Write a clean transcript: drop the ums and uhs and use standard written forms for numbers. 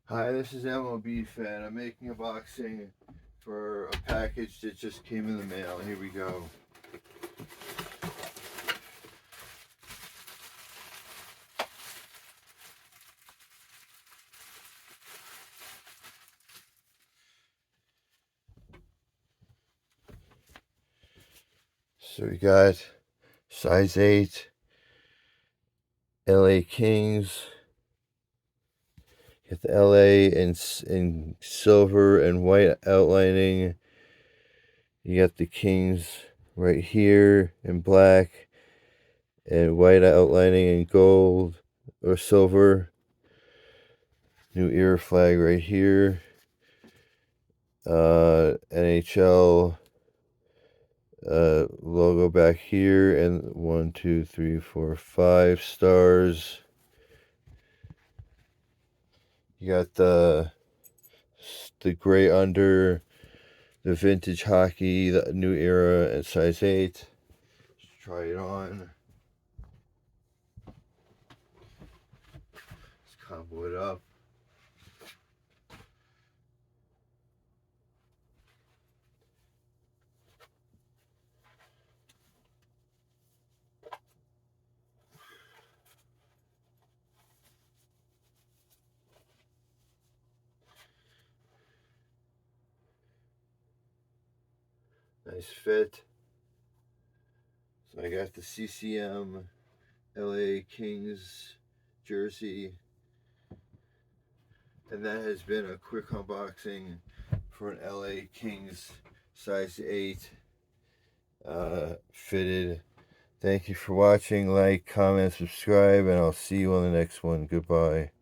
Hi, this is MLB Fan. I'm making a boxing for a package that just came in the mail. Here we go. So we got size 8, LA Kings. Get the LA in silver and white outlining. You got the Kings right here in black and white outlining in gold or silver. New era flag right here. NHL logo back here, and 1, 2, 3, 4, 5 stars. You got the gray under, the vintage hockey, the new era at size 8. Let's try it on. Let's combo it up. Nice fit. So I got the CCM LA Kings jersey. And that has been a quick unboxing for an LA Kings size 8 fitted. Thank you for watching. Like, comment, subscribe, and I'll see you on the next one. Goodbye.